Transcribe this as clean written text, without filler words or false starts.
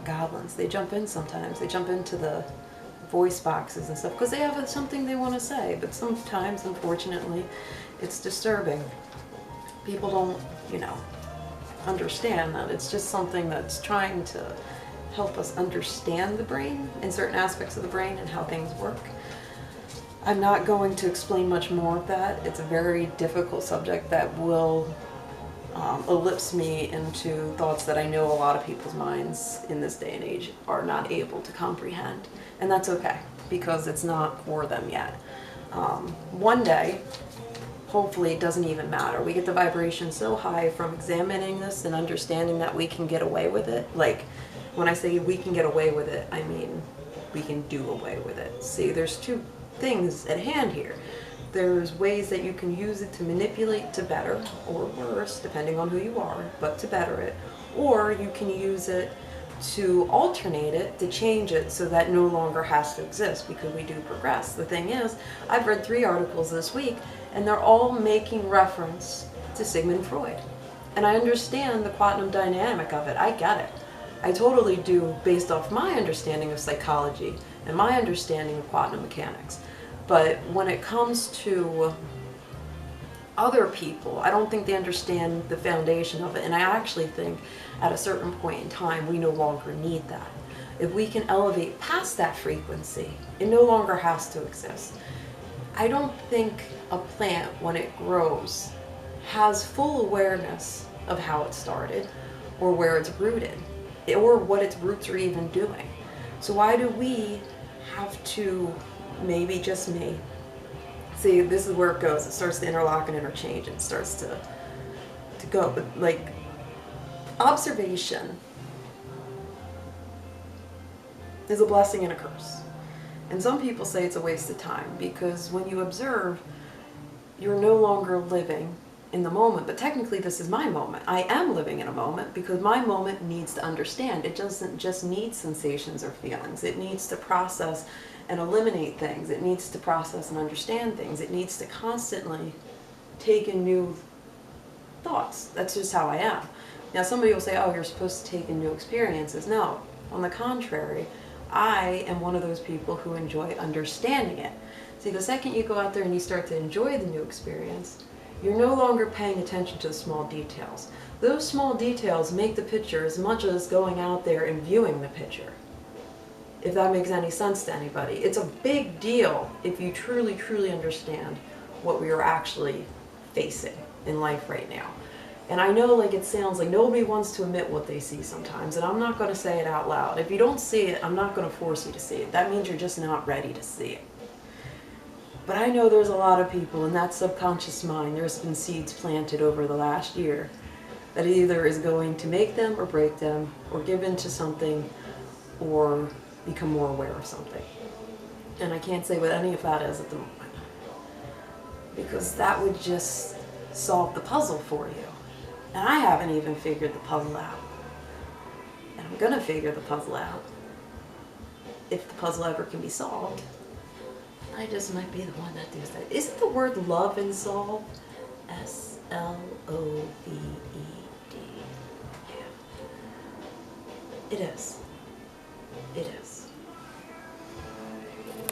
goblins. They jump in sometimes. They jump into the voice boxes and stuff because they have something they want to say. But sometimes, unfortunately, it's disturbing. People don't, understand that it's just something that's trying to help us understand the brain and certain aspects of the brain and how things work. I'm not going to explain much more of that. It's a very difficult subject that will ellipse me into thoughts that I know a lot of people's minds in this day and age are not able to comprehend. And that's okay, because it's not for them yet. One day, hopefully it doesn't even matter. We get the vibration so high from examining this and understanding that we can get away with it. Like, when I say we can get away with it, I mean we can do away with it. See, there's two things at hand here. There's ways that you can use it to manipulate to better, or worse, depending on who you are, but to better it. Or you can use it to alternate it, to change it so that no longer has to exist, because we do progress. The thing is, I've read 3 articles this week, and they're all making reference to Sigmund Freud. And I understand the quantum dynamic of it. I get it. I totally do, based off my understanding of psychology and my understanding of quantum mechanics. But when it comes to other people, I don't think they understand the foundation of it. And I actually think at a certain point in time, we no longer need that. If we can elevate past that frequency, it no longer has to exist. I don't think a plant, when it grows, has full awareness of how it started, or where it's rooted, or what its roots are even doing. So why do we have to, maybe just me, see, this is where it goes. It starts to interlock and interchange, and it starts to go. But like, observation is a blessing and a curse. And some people say it's a waste of time, because when you observe, you're no longer living in the moment. But technically this is my moment. I am living in a moment, because my moment needs to understand. It doesn't just need sensations or feelings. It needs to process and eliminate things. It needs to process and understand things. It needs to constantly take in new thoughts. That's just how I am. Now somebody will say, oh, you're supposed to take in new experiences. No, on the contrary, I am one of those people who enjoy understanding it. See, the second you go out there and you start to enjoy the new experience, you're no longer paying attention to the small details. Those small details make the picture as much as going out there and viewing the picture. If that makes any sense to anybody. It's a big deal if you truly, truly understand what we are actually facing in life right now. And I know, like, it sounds like nobody wants to admit what they see sometimes, and I'm not going to say it out loud. If you don't see it, I'm not going to force you to see it. That means you're just not ready to see it. But I know there's a lot of people in that subconscious mind, there's been seeds planted over the last year that either is going to make them or break them, or give into something, or become more aware of something. And I can't say what any of that is at the moment, because that would just solve the puzzle for you. And I haven't even figured the puzzle out. And I'm gonna figure the puzzle out, if the puzzle ever can be solved. I just might be the one that does that. Isn't the word love in solve? S-L-O-V-E-D. Yeah. It is. It is.